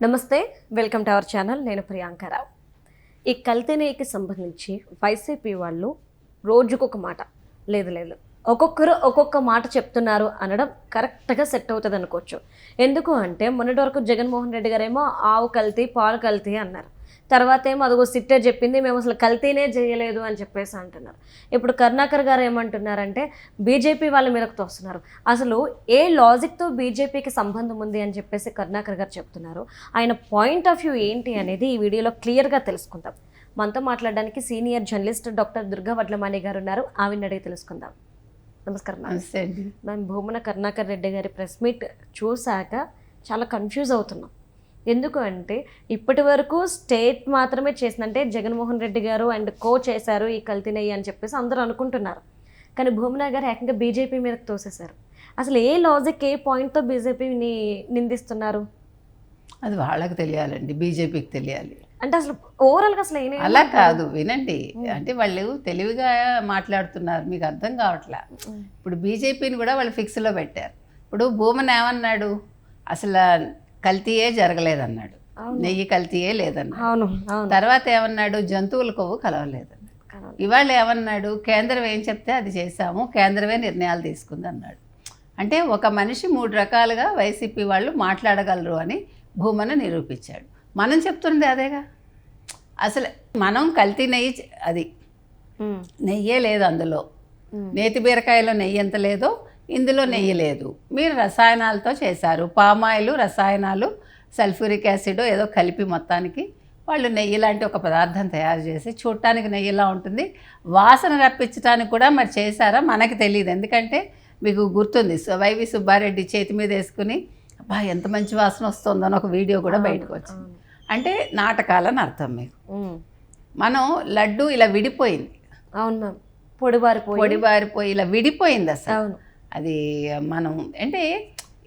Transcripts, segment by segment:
నమస్తే, welcome to our channel. నేను ప్రియాంకరావు. ఈ కల్తీకి సంబంధించి వైసీపీ వాళ్ళు రోజుకొక మాట, లేదు ఒక్కొక్కరు ఒక్కొక్క మాట చెప్తున్నారు అనడం కరెక్ట్గా సెట్ అవుతుంది అనుకోవచ్చు. ఎందుకు అంటే మొన్నటి వరకు జగన్మోహన్ రెడ్డి గారేమో ఆవు కల్తీ పాలు కల్తీ అన్నారు. తర్వాత ఏమో అదిగో సిట్టే చెప్పింది మేము అసలు కల్తీనే చేయలేదు అని చెప్పేసి అంటున్నారు. ఇప్పుడు కరుణాకర్ గారు ఏమంటున్నారంటే బీజేపీ వాళ్ళ మీదకు తోస్తున్నారు. అసలు ఏ లాజిక్తో బీజేపీకి సంబంధం ఉంది అని చెప్పేసి కరుణాకర్ గారు చెప్తున్నారు. ఆయన పాయింట్ ఆఫ్ వ్యూ ఏంటి అనేది ఈ వీడియోలో క్లియర్గా తెలుసుకుందాం. మనతో మాట్లాడడానికి senior journalist doctor Durga Vadlamani గారు ఉన్నారు. ఆవిడని అడిగి తెలుసుకుందాం. నమస్కారం మ్యామ్. భూమన కరుణాకర్ రెడ్డి గారి ప్రెస్ మీట్ చూశాక చాలా కన్ఫ్యూజ్ అవుతున్నాం. ఎందుకు అంటే ఇప్పటి వరకు స్టేట్ మాత్రమే చేసిందంటే జగన్మోహన్ రెడ్డి గారు అండ్ కో చేశారు ఈ కల్తీనయ్యి అని చెప్పేసి అందరూ అనుకుంటున్నారు. కానీ భూమన గారు ఏకంగా బీజేపీ మీదకి తోసేశారు. అసలు ఏ లాజిక్, ఏ పాయింట్తో బీజేపీని నిందిస్తున్నారు? అది వాళ్ళకి తెలియాలండి, బీజేపీకి తెలియాలి. అంటే అసలు ఓవరాల్గా అసలు అలా కాదు, వినండి. అంటే వాళ్ళు తెలివిగా మాట్లాడుతున్నారు, మీకు అర్థం కావట్లా. ఇప్పుడు బీజేపీని కూడా వాళ్ళు ఫిక్స్లో పెట్టారు. ఇప్పుడు భూమన్ ఏమన్నాడు, అసలు కల్తీయే జరగలేదన్నాడు, నెయ్యి కల్తీయే లేదన్నాడు. తర్వాత ఏమన్నాడు, జంతువుల కొవ్వు కలవలేదన్నాడు. ఇవాళ ఏమన్నాడు, కేంద్రం ఏం చెప్తే అది చేశాము, కేంద్రమే నిర్ణయాలు తీసుకుంది అన్నాడు. అంటే ఒక మనిషి 3 రకాలుగా వైసీపీ వాళ్ళు మాట్లాడగలరు అని భూమన నిరూపించాడు. మనం చెప్తుంది అదేగా. అసలు మనం కల్తీ నెయ్యి, అది నెయ్యే లేదు అందులో. నేతి బీరకాయలో నెయ్యి ఎంత లేదో ఇందులో నెయ్యి లేదు. మీరు రసాయనాలతో చేశారు, పామాయిల్, రసాయనాలు, సల్ఫ్యూరిక్ యాసిడ్ ఏదో కలిపి మొత్తానికి వాళ్ళు నెయ్యి లాంటి ఒక పదార్థం తయారు చేసి చూడటానికి నెయ్యిలా ఉంటుంది, వాసన రప్పించడానికి కూడా మరి చేశారా మనకి తెలియదు. ఎందుకంటే మీకు గుర్తుంది, వైవి సుబ్బారెడ్డి చేతి మీద వేసుకుని అబ్బా ఎంత మంచి వాసన వస్తుందో అని ఒక వీడియో కూడా బయటకు వచ్చింది. అంటే నాటకాలని అర్థం. మీకు మనం లడ్డు ఇలా విడిపోయింది. అవును మ్యామ్, పొడిబారిపోయి ఇలా విడిపోయింది అసలు. అది మనం అంటే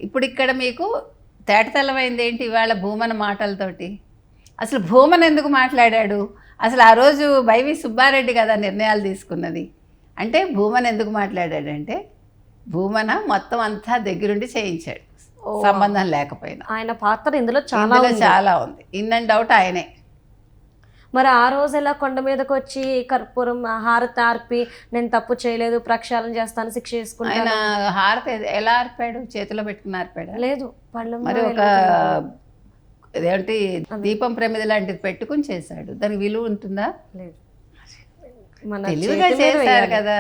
ఇప్పుడు ఇక్కడ మీకు తేటతెల్లమైంది ఏంటి ఇవాళ భూమన మాటలతోటి. అసలు భూమన్ ఎందుకు మాట్లాడాడు, అసలు ఆ రోజు వైవి సుబ్బారెడ్డి కదా నిర్ణయాలు తీసుకున్నది. అంటే భూమన్ ఎందుకు మాట్లాడాడంటే భూమన మొత్తం అంతా దగ్గరుండి చేయించాడు, సంబంధం లేకపోయినా. ఆయన పాత్ర ఇందులో చాలా ఉంది. ఇన్ అండ్ అవుట్ ఆయనే. మరి ఆ రోజు ఎలా కొండ మీదకి వచ్చి కర్పూరం హారతి ఆర్పి నేను తప్పు చేయలేదు, ప్రక్షాళన చేస్తాను, శిక్ష చేసుకుంటాను. ఆయన హారతి ఎలా ఆర్పాడు, చేతిలో పెట్టుకుని ఆర్పాడు? లేదు, మరి ఒక ఇదేంటి దీపం ప్రమిద లాంటిది పెట్టుకుని చేశాడు. దానికి విలువ ఉంటుందా? లేదు. తెలివిగా చేశారు కదా.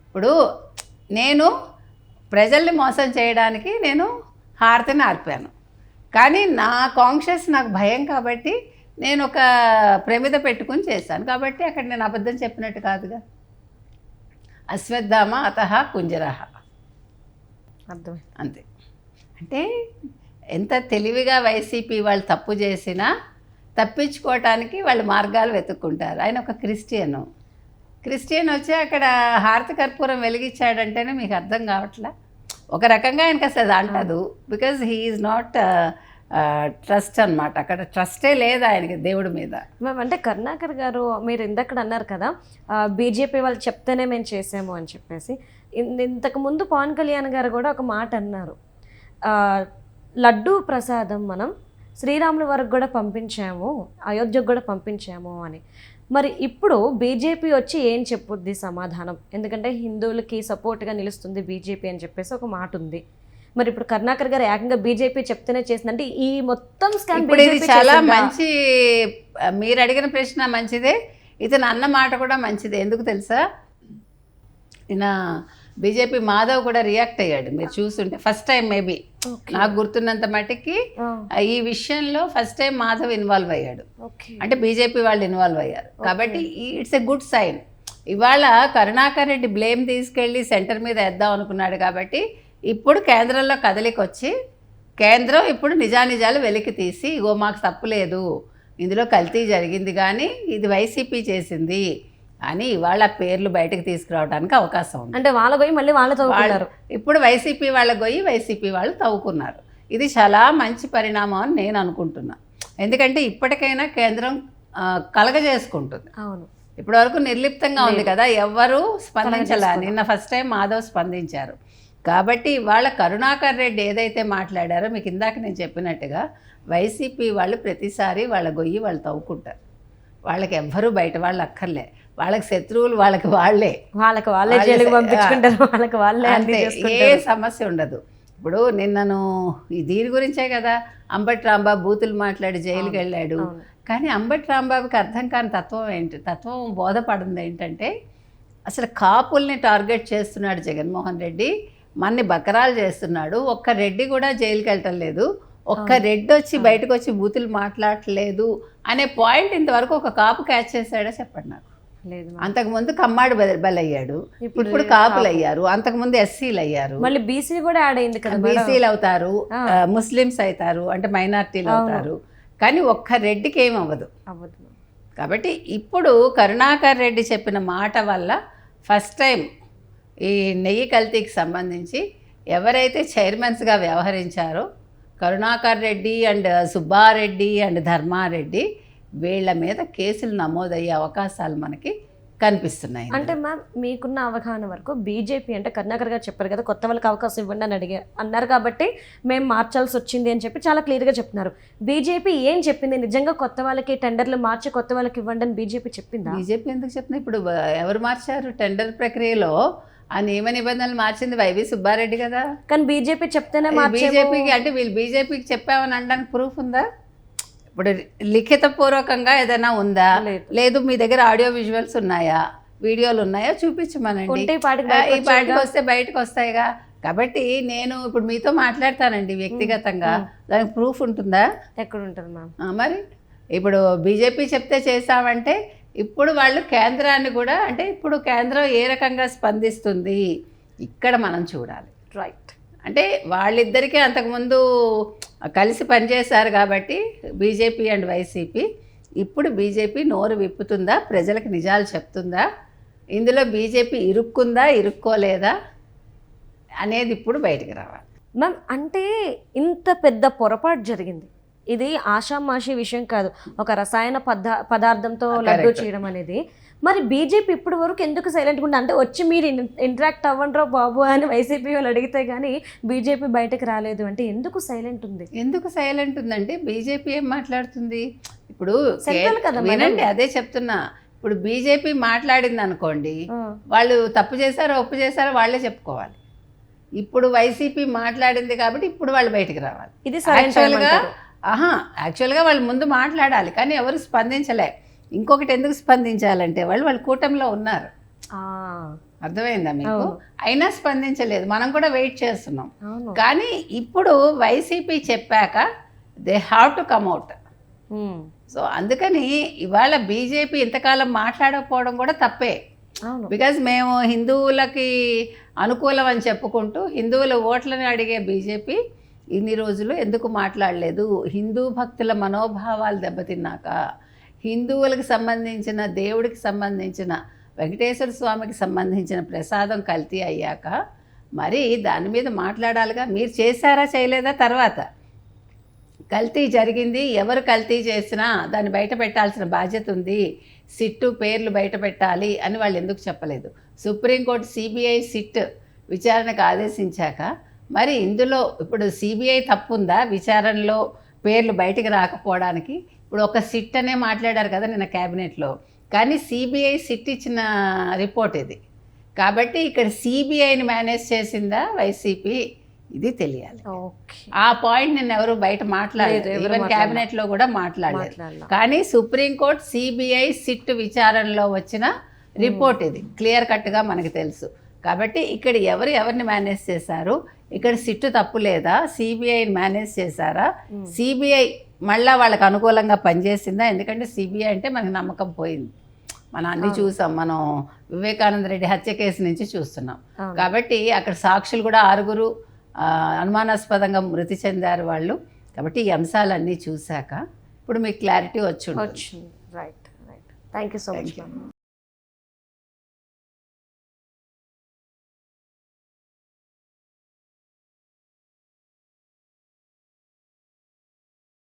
ఇప్పుడు నేను ప్రజల్ని మోసం చేయడానికి నేను హారతిని ఆర్పాను, కానీ నా కాన్షియస్ నాకు భయం కాబట్టి నేను ఒక ప్రమిద పెట్టుకుని చేశాను. కాబట్టి అక్కడ నేను అబద్ధం చెప్పినట్టు కాదుగా. అశ్వత్థామ అతః కుంజరః, అర్థం అంతే. అంటే ఎంత తెలివిగా వైసీపీ వాళ్ళు తప్పు చేసినా తప్పించుకోవటానికి వాళ్ళు మార్గాలు వెతుక్కుంటారు. ఆయన ఒక క్రిస్టియన్ వచ్చి అక్కడ హారతి కర్పూరం వెలిగించాడంటేనే మీకు అర్థం కావట్లా. ఒక రకంగా ఆయనకి అసలు అది అంటదు, because he is not trust అనమాట. అక్కడ ట్రస్టే లేదు ఆయనకి దేవుడి మీద. మ్యామ్, అంటే కరుణాకర్ గారు మీరు ఇందక్కడ అన్నారు కదా బీజేపీ వాళ్ళు చెప్తేనే మేము చేసాము అని చెప్పేసి. ఇంతకుముందు పవన్ కళ్యాణ్ గారు కూడా ఒక మాట అన్నారు, లడ్డూ ప్రసాదం మనం శ్రీరాముల వరకు కూడా పంపించాము, అయోధ్యకు కూడా పంపించాము అని. మరి ఇప్పుడు బీజేపీ వచ్చి ఏం చెప్పుద్ది సమాధానం? ఎందుకంటే హిందువులకి సపోర్ట్గా నిలుస్తుంది బీజేపీ అని చెప్పేసి ఒక మాట ఉంది. మరి ఇప్పుడు కరుణాకర్ గారు ఏకంగా బీజేపీ చెప్తేనే చేసిందంటే ఈ మొత్తం స్కామ్ ఇది చాలా మంచి. మీరు అడిగిన ప్రశ్న మంచిదే, ఇతను అన్న మాట కూడా మంచిదే. ఎందుకు తెలుసా, ఈయన బీజేపీ మాధవ్ కూడా రియాక్ట్ అయ్యాడు. మీరు చూస్తుంటే ఫస్ట్ టైం మేబీ నాకు గుర్తున్నంత మటుకి ఈ విషయంలో ఫస్ట్ టైం మాధవ్ ఇన్వాల్వ్ అయ్యాడు. అంటే బీజేపీ వాళ్ళు ఇన్వాల్వ్ అయ్యారు కాబట్టి ఇట్స్ ఎ గుడ్ సైన్. ఇవాళ కరుణాకర్ రెడ్డి బ్లేమ్ తీసుకెళ్ళి సెంటర్ మీద వేద్దాం అనుకున్నాడు కాబట్టి ఇప్పుడు కేంద్రంలో కదలికొచ్చి కేంద్రం ఇప్పుడు నిజానిజాలు వెలికి తీసి ఇగో మాకు తప్పులేదు, ఇందులో కల్తీ జరిగింది కానీ ఇది వైసీపీ చేసింది అని ఇవాళ పేర్లు బయటకు తీసుకురావడానికి అవకాశం ఉంది. అంటే వాళ్ళ గొయ్యి మళ్ళీ వాళ్ళు తవ్వుకున్నారు. ఇప్పుడు వైసీపీ వాళ్ళ గొయ్యి వైసీపీ వాళ్ళు తవ్వుకున్నారు. ఇది చాలా మంచి పరిణామం అని నేను అనుకుంటున్నా. ఎందుకంటే ఇప్పటికైనా కేంద్రం కలగజేసుకుంటుంది. అవును, ఇప్పటి వరకు నిర్లిప్తంగా ఉంది కదా, ఎవ్వరూ స్పందించాల. నిన్న ఫస్ట్ టైం మాధవ్ స్పందించారు. కాబట్టి వాళ్ళ కరుణాకర్ రెడ్డి ఏదైతే మాట్లాడారో మీకు ఇందాక నేను చెప్పినట్టుగా వైసీపీ వాళ్ళు ప్రతిసారి వాళ్ళ గొయ్యి వాళ్ళు తవ్వుకుంటారు. వాళ్ళకి ఎవ్వరూ బయట వాళ్ళు అక్కర్లే, వాళ్ళకి శత్రువులు వాళ్ళకి వాళ్ళే జైలుకి పంపించుకుంటారు, వాళ్ళకి వాళ్ళే అంతే, ఏ సమస్య ఉండదు. ఇప్పుడు నిన్నను దీని గురించే కదా అంబటి రాంబాబు బూతులు మాట్లాడి జైలుకి వెళ్ళాడు. కానీ అంబటి రాంబాబుకి అర్థం కాని తత్వం బోధపడింది ఏంటంటే, అసలు కాపుల్ని టార్గెట్ చేస్తున్నాడు జగన్మోహన్ రెడ్డి, మన్ని బకరాలు చేస్తున్నాడు. ఒక్క రెడ్డి కూడా జైలుకి వెళ్ళటం లేదు, ఒక్క రెడ్డి వచ్చి బయటకు వచ్చి బూతులు మాట్లాడలేదు అనే పాయింట్ ఇంతవరకు ఒక కాపు క్యాచ్ చేశాడో చెప్పండి నాకు. అంతకుముందు కమ్మాడు బలయ్యాడు, ఇప్పుడు కాపులు అయ్యారు, అంతకుముందు ఎస్సీలు అయ్యారు, మళ్ళీ బీసీ కూడా యాడ్ అయింది కదా, బీసీలు అవుతారు, ముస్లిమ్స్ అవుతారు, అంటే మైనారిటీలు అవుతారు. కానీ ఒక్క రెడ్డికి ఏం అవ్వదు. కాబట్టి ఇప్పుడు కరుణాకర్ రెడ్డి చెప్పిన మాట వల్ల ఫస్ట్ టైం ఈ నెయ్యి కల్తీకి సంబంధించి ఎవరైతే చైర్మన్స్గా వ్యవహరించారో కరుణాకర్ రెడ్డి అండ్ సుబ్బారెడ్డి అండ్ ధర్మారెడ్డి, వీళ్ళ మీద కేసులు నమోదయ్యే అవకాశాలు మనకి కనిపిస్తున్నాయి. అంటే మ్యామ్ మీకున్న అవగాహన వరకు బీజేపీ అంటే కరుణాకర్ గారు చెప్పారు కదా, కొత్త వాళ్ళకి అవకాశం ఇవ్వండి అని అన్నారు కాబట్టి మేము మార్చాల్సి వచ్చింది అని చెప్పి చాలా క్లియర్గా చెప్తున్నారు. బీజేపీ ఏం చెప్పింది? నిజంగా కొత్త వాళ్ళకి టెండర్లు మార్చి కొత్త వాళ్ళకి ఇవ్వండి అని బీజేపీ చెప్పిందా? బీజేపీ ఎందుకు చెప్పింది? ఇప్పుడు ఎవరు మార్చారు టెండర్ ప్రక్రియలో? ఆ నియమ నిబంధనలు మార్చింది వైవి సుబ్బారెడ్డి కదా. కానీ బీజేపీ చెప్తేనే బీజేపీకి అంటే వీళ్ళు బీజేపీకి చెప్పామని అనడానికి ప్రూఫ్ ఉందా? ఇప్పుడు లిఖిత పూర్వకంగా ఏదైనా ఉందా? లేదు. మీ దగ్గర ఆడియో విజువల్స్ ఉన్నాయా, వీడియోలు ఉన్నాయా? చూపించమనండి. ఈ పాటికి వస్తే బయటకు వస్తాయిగా. కాబట్టి నేను ఇప్పుడు మీతో మాట్లాడతానండి వ్యక్తిగతంగా, దానికి ప్రూఫ్ ఉంటుందా? ఎక్కడ ఉంటుంది మ్యామ్? మరి ఇప్పుడు బీజేపీ చెప్తే చేసామంటే, ఇప్పుడు వాళ్ళు కేంద్రాన్ని కూడా, అంటే ఇప్పుడు కేంద్రం ఏ రకంగా స్పందిస్తుంది ఇక్కడ మనం చూడాలి. రైట్. అంటే వాళ్ళిద్దరికీ అంతకుముందు కలిసి పనిచేశారు కాబట్టి బీజేపీ అండ్ వైసీపీ. ఇప్పుడు బీజేపీ నోరు విప్పుతుందా, ప్రజలకు నిజాలు చెప్తుందా, ఇందులో బీజేపీ ఇరుక్కుందా ఇరుక్కోలేదా అనేది ఇప్పుడు బయటికి రావాలి. మ్యామ్ అంటే ఇంత పెద్ద పొరపాటు జరిగింది, ఇది ఆషామాషి విషయం కాదు, ఒక రసాయన పదార్థంతో లడ్డూ చేయడం అనేది. మరి బీజేపీ ఇప్పటి వరకు ఎందుకు సైలెంట్గా ఉంది? అంటే వచ్చి మీరు ఇంటరాక్ట్ అవ్వండ్రో బాబు అని వైసీపీ వాళ్ళు అడిగితే కానీ బీజేపీ బయటకు రాలేదు అంటే ఎందుకు సైలెంట్ ఉంది? ఎందుకు సైలెంట్ ఉందంటే బీజేపీ ఏం మాట్లాడుతుంది ఇప్పుడు? వినండి, అదే చెప్తున్నా. ఇప్పుడు బీజేపీ మాట్లాడింది అనుకోండి, వాళ్ళు తప్పు చేశారో ఒప్పు చేశారో వాళ్ళే చెప్పుకోవాలి. ఇప్పుడు వైసీపీ మాట్లాడింది కాబట్టి ఇప్పుడు వాళ్ళు బయటకు రావాలి. ఇది యాక్చువల్గా వాళ్ళు ముందు మాట్లాడాలి, కానీ ఎవరు స్పందించలే. ఇంకొకటి ఎందుకు స్పందించాలంటే వాళ్ళు కూటమిలో ఉన్నారు, అర్థమైందా మీకు? అయినా స్పందించలేదు, మనం కూడా వెయిట్ చేస్తున్నాం. కానీ ఇప్పుడు వైసీపీ చెప్పాక they have to come out. So అందుకని ఇవాళ బీజేపీ ఇంతకాలం మాట్లాడకపోవడం కూడా తప్పే. బికాజ్ మేము హిందువులకి అనుకూలం అని చెప్పుకుంటూ హిందువుల ఓట్లను అడిగే బీజేపీ ఇన్ని రోజులు ఎందుకు మాట్లాడలేదు? హిందూ భక్తుల మనోభావాలు దెబ్బతిన్నాక, హిందువులకు సంబంధించిన దేవుడికి సంబంధించిన వెంకటేశ్వర స్వామికి సంబంధించిన ప్రసాదం కల్తీ అయ్యాక మరి దాని మీద మాట్లాడాలిగా. మీరు చేశారా చేయలేదా తర్వాత? కల్తీ జరిగింది, ఎవరు కల్తీ చేసినా దాన్ని బయట పెట్టాల్సిన బాధ్యత ఉంది, సిట్టు పేర్లు బయట పెట్టాలి అని వాళ్ళు ఎందుకు చెప్పలేదు? సుప్రీంకోర్టు సిబిఐ సిట్ విచారణకు ఆదేశించాక మరి ఇందులో ఇప్పుడు సిబిఐ తప్పుందా విచారణలో పేర్లు బయటకు రాకపోవడానికి? ఇప్పుడు ఒక సిట్ అనే మాట్లాడారు కదా నిన్న క్యాబినెట్లో, కానీ సిబిఐ సిట్ ఇచ్చిన రిపోర్ట్ ఇది. కాబట్టి ఇక్కడ సిబిఐని మేనేజ్ చేసిందా వైసీపీ? ఇది తెలియాలి. ఆ పాయింట్ నేను ఎవరు బయట మాట్లాడలేదు, ఈవెన్ క్యాబినెట్లో కూడా మాట్లాడలేదు. కానీ సుప్రీంకోర్టు సిబిఐ సిట్ విచారణలో వచ్చిన రిపోర్ట్ ఇది క్లియర్ కట్గా మనకు తెలుసు. కాబట్టి ఇక్కడ ఎవరిని మేనేజ్ చేశారు? ఇక్కడ సిట్టు తప్పు లేదా? సిబిఐని మేనేజ్ చేశారా? సిబిఐ మళ్ళీ వాళ్ళకి అనుకూలంగా పనిచేసిందా? ఎందుకంటే సిబిఐ అంటే మనకు నమ్మకం పోయింది, మనం అన్నీ చూసాం. మనం వివేకానంద రెడ్డి హత్య కేసు నుంచి చూస్తున్నాం. కాబట్టి అక్కడ సాక్షులు కూడా 6 అనుమానాస్పదంగా మృతి చెందారు వాళ్ళు. కాబట్టి ఈ అంశాలన్నీ చూశాక ఇప్పుడు మీకు క్లారిటీ వచ్చి right. Thank you so much.